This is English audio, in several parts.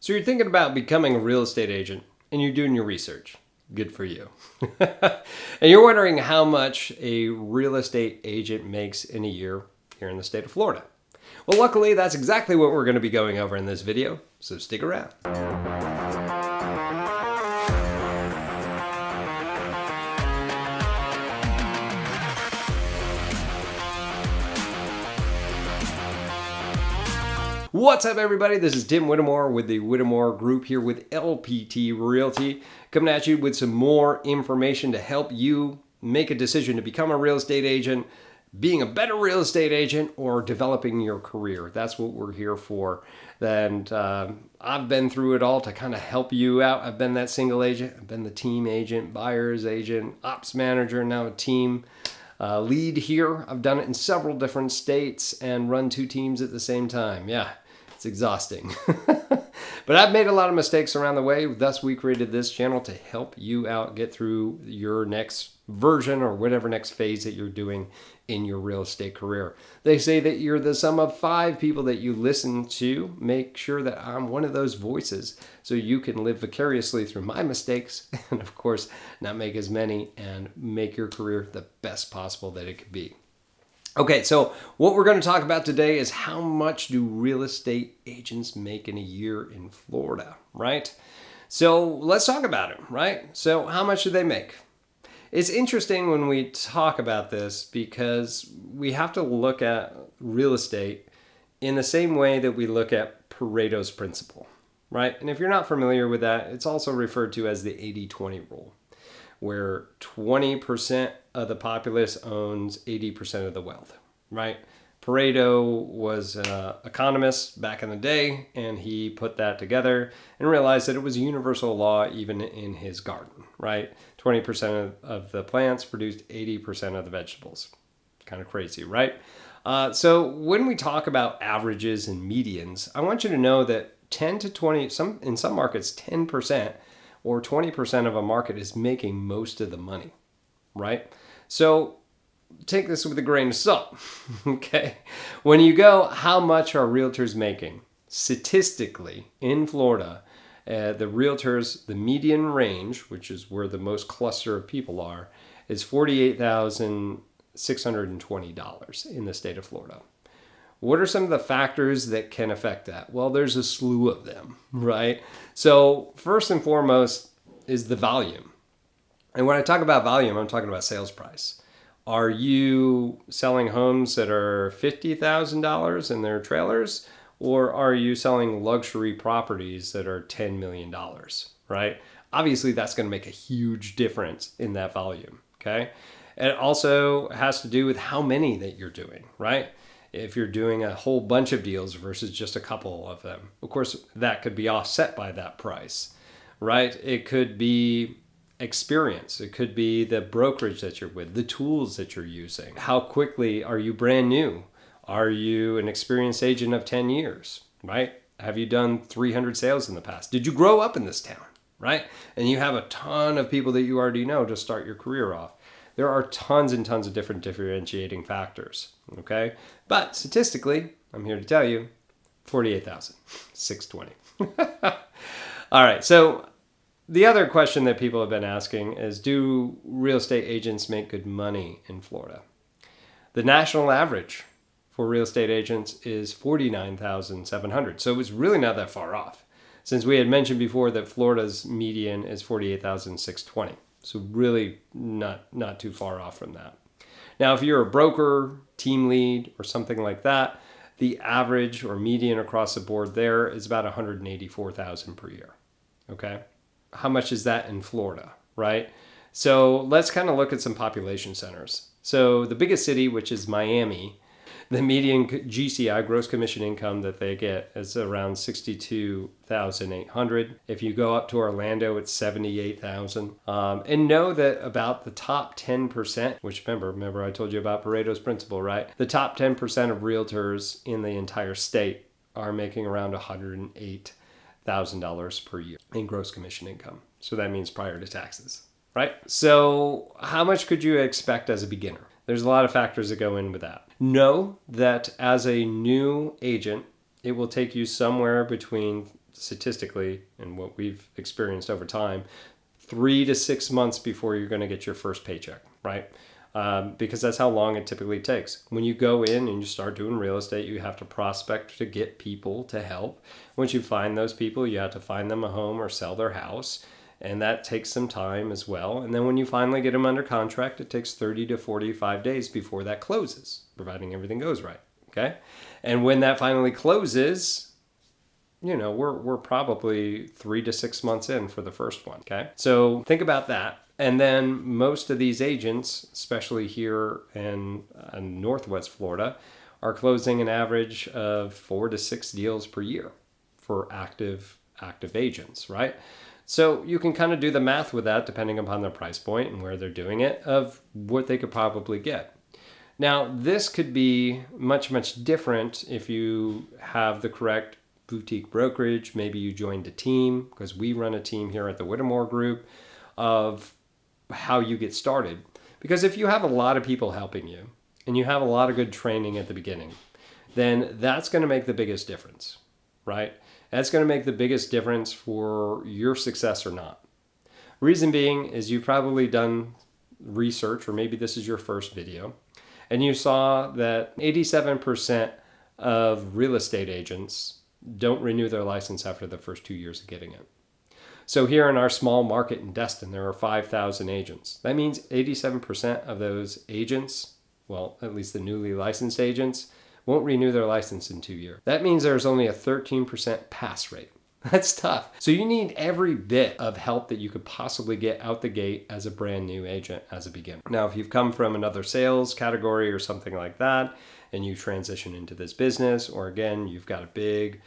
So you're thinking about becoming a real estate agent and you're doing your research. Good for you. And you're wondering how much a real estate agent makes in a year here in the state of Florida. Well, luckily, that's exactly what we're going to be going over in this video, so stick around. What's up, everybody? This is Tim Whittemore with the Whittemore Group here with LPT Realty, coming at you with some more information to help you make a decision to become a real estate agent, being a better real estate agent, or developing your career. That's what we're here for. And I've been through it all to kind of help you out. I've been that single agent, I've been the team agent, buyer's agent, ops manager, now a team lead here. I've done it in several different states and run two teams at the same time. Yeah, it's exhausting. But I've made a lot of mistakes around the way. Thus, we created this channel to help you out get through your next version or whatever next phase that you're doing in your real estate career. They say that you're the sum of 5 people that you listen to. Make sure that I'm one of those voices so you can live vicariously through my mistakes and, of course, not make as many and make your career the best possible that it could be. Okay, so what we're going to talk about today is how much do real estate agents make in a year in Florida, right? So let's talk about it, right? So how much do they make? It's interesting when we talk about this because we have to look at real estate in the same way that we look at Pareto's principle, right? And if you're not familiar with that, it's also referred to as the 80-20 rule, where 20% of the populace owns 80% of the wealth, right? Pareto was an economist back in the day, and he put that together and realized that it was a universal law even in his garden, right? 20% of the plants produced 80% of the vegetables. Kind of crazy, right? So when we talk about averages and medians, I want you to know that 10 to 20, in some markets, 10% or 20% of a market is making most of the money, right? So take this with a grain of salt, okay? When you go, how much are realtors making? Statistically, in Florida, the realtors, the median range, which is where the most cluster of people are, is $48,620 in the state of Florida. What are some of the factors that can affect that? Well, there's a slew of them, right? So first and foremost is the volume. And when I talk about volume, I'm talking about sales price. Are you selling homes that are $50,000 in their trailers? Or are you selling luxury properties that are $10 million, right? Obviously, that's going to make a huge difference in that volume, okay? And it also has to do with how many that you're doing, right? If you're doing a whole bunch of deals versus just a couple of them, of course, that could be offset by that price, right? It could be experience. It could be the brokerage that you're with, the tools that you're using. How quickly are you brand new? Are you an experienced agent of 10 years, right? Have you done 300 sales in the past? Did you grow up in this town, right? And you have a ton of people that you already know to start your career off. There are tons and tons of different differentiating factors, okay? But statistically, I'm here to tell you, 48,620. All right, so the other question that people have been asking is, do real estate agents make good money in Florida? The national average for real estate agents is $49,700. So it's really not that far off, since we had mentioned before that Florida's median is $48,620. So really not too far off from that. Now, if you're a broker, team lead, or something like that, the average or median across the board there is about $184,000 per year. Okay? How much is that in Florida, right? So let's kind of look at some population centers. So the biggest city, which is Miami, the median GCI, gross commission income that they get, is around $62,800. If you go up to Orlando, it's $78,000. And know that about the top 10%, which remember I told you about Pareto's principle, right? The top 10% of realtors in the entire state are making around $108,000 per year in gross commission income. So that means prior to taxes, right? So how much could you expect as a beginner? There's a lot of factors that go in with that. Know that as a new agent, it will take you somewhere between statistically, and what we've experienced over time, 3 to 6 months before you're going to get your first paycheck, right? Because that's how long it typically takes. When you go in and you start doing real estate, you have to prospect to get people to help. Once you find those people, you have to find them a home or sell their house. And that takes some time as well. And then when you finally get them under contract, it takes 30 to 45 days before that closes, providing everything goes right. Okay. And when that finally closes, we're probably 3 to 6 months in for the first one. Okay. So think about that. And then most of these agents, especially here in Northwest Florida, are closing an average of 4 to 6 deals per year for active agents, right? So you can kind of do the math with that depending upon their price point and where they're doing it of what they could probably get. Now, this could be much, much different if you have the correct boutique brokerage. Maybe you joined a team, because we run a team here at the Whittemore Group, of how you get started. Because if you have a lot of people helping you and you have a lot of good training at the beginning, then that's going to make the biggest difference, right? That's going to make the biggest difference for your success or not. Reason being is you've probably done research, or maybe this is your first video, and you saw that 87% of real estate agents don't renew their license after the first 2 years of getting it. So here in our small market in Destin, there are 5,000 agents. That means 87% of those agents, well, at least the newly licensed agents, won't renew their license in 2 years. That means there's only a 13% pass rate. That's tough. So you need every bit of help that you could possibly get out the gate as a brand new agent, as a beginner. Now, if you've come from another sales category or something like that, and you transition into this business, or again, you've got a big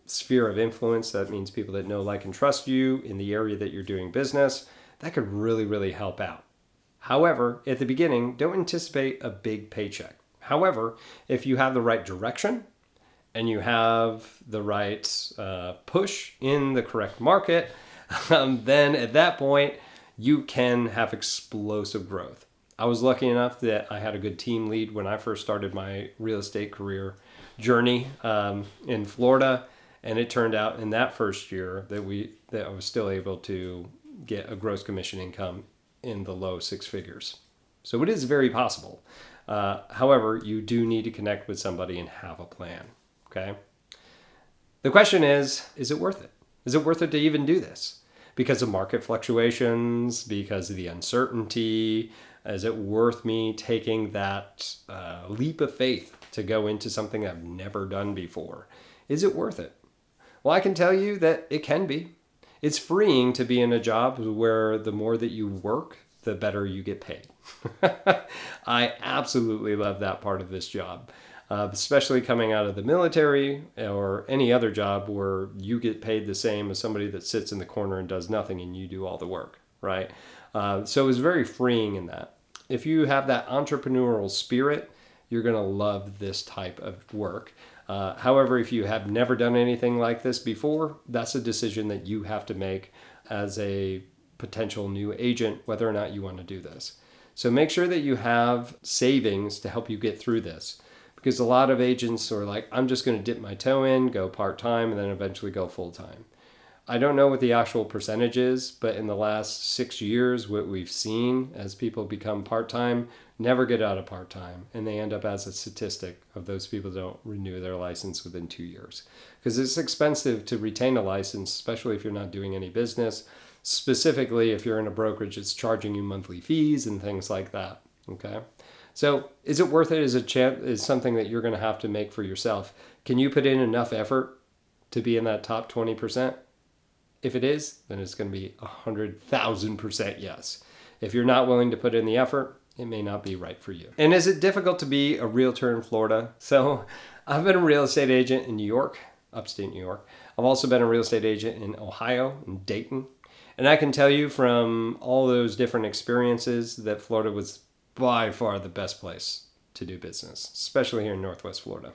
sphere of influence, that means people that know, like, and trust you in the area that you're doing business, that could really, really help out. However, at the beginning, don't anticipate a big paycheck. However, if you have the right direction and you have the right push in the correct market, then at that point, you can have explosive growth. I was lucky enough that I had a good team lead when I first started my real estate career journey in Florida. And it turned out in that first year that I was still able to get a gross commission income in the low 6 figures. So it is very possible. However, you do need to connect with somebody and have a plan. Okay. The question is it worth it? Is it worth it to even do this? Because of market fluctuations, because of the uncertainty, is it worth me taking that leap of faith to go into something I've never done before? Is it worth it? Well, I can tell you that it can be. It's freeing to be in a job where the more that you work, the better you get paid. I absolutely love that part of this job, especially coming out of the military or any other job where you get paid the same as somebody that sits in the corner and does nothing and you do all the work, right? So it was very freeing in that. If you have that entrepreneurial spirit, you're going to love this type of work. However, if you have never done anything like this before, that's a decision that you have to make as a potential new agent, whether or not you want to do this. So make sure that you have savings to help you get through this, because a lot of agents are like, I'm just going to dip my toe in, go part-time, and then eventually go full-time. I don't know what the actual percentage is, but in the last 6 years, what we've seen as people become part-time never get out of part-time, and they end up as a statistic of those people that don't renew their license within 2 years. Because it's expensive to retain a license, especially if you're not doing any business. Specifically, if you're in a brokerage, it's charging you monthly fees and things like that. Okay, so is it worth it? Is something that you're going to have to make for yourself? Can you put in enough effort to be in that top 20%? If it is, then it's going to be 100,000% yes. If you're not willing to put in the effort, it may not be right for you. And is it difficult to be a realtor in Florida? So I've been a real estate agent in New York, upstate New York. I've also been a real estate agent in Ohio, in Dayton. And I can tell you from all those different experiences that Florida was by far the best place to do business, especially here in Northwest Florida.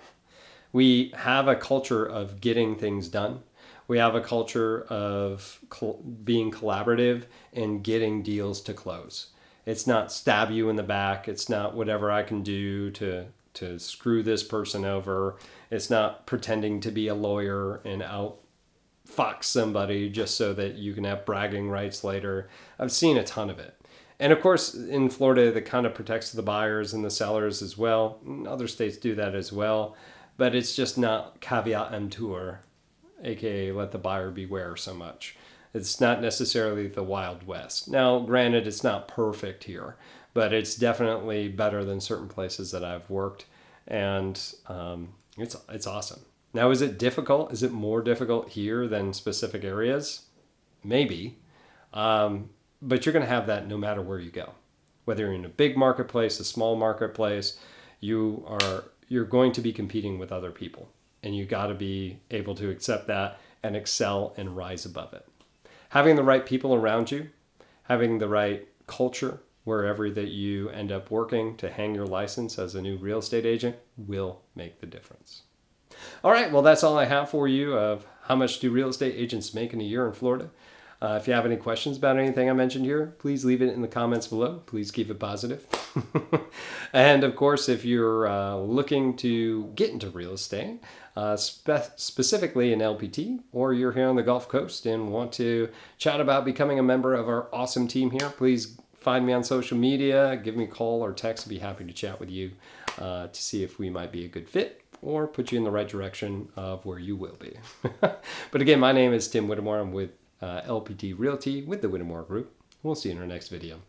We have a culture of getting things done. We have a culture of being collaborative and getting deals to close. It's not stab you in the back. It's not whatever I can do to screw this person over. It's not pretending to be a lawyer and out fox somebody just so that you can have bragging rights later. I've seen a ton of it. And of course, in Florida, that kind of protects the buyers and the sellers as well. Other states do that as well, but it's just not caveat emptor, aka let the buyer beware so much. It's not necessarily the Wild West. Now, granted, it's not perfect here, but it's definitely better than certain places that I've worked, and it's awesome. Now, is it difficult? Is it more difficult here than specific areas? Maybe. But you're going to have that no matter where you go. Whether you're in a big marketplace, a small marketplace, you're going to be competing with other people. And you got to be able to accept that and excel and rise above it. Having the right people around you, having the right culture wherever that you end up working to hang your license as a new real estate agent will make the difference. All right, well, that's all I have for you of how much do real estate agents make in a year in Florida. If you have any questions about anything I mentioned here, please leave it in the comments below. Please keep it positive. And of course, if you're looking to get into real estate, specifically in LPT, or you're here on the Gulf Coast and want to chat about becoming a member of our awesome team here, please find me on social media, give me a call or text. I'd be happy to chat with you to see if we might be a good fit or put you in the right direction of where you will be. But again, my name is Tim Whittemore. I'm with LPT Realty with the Whittemore Group. We'll see you in our next video.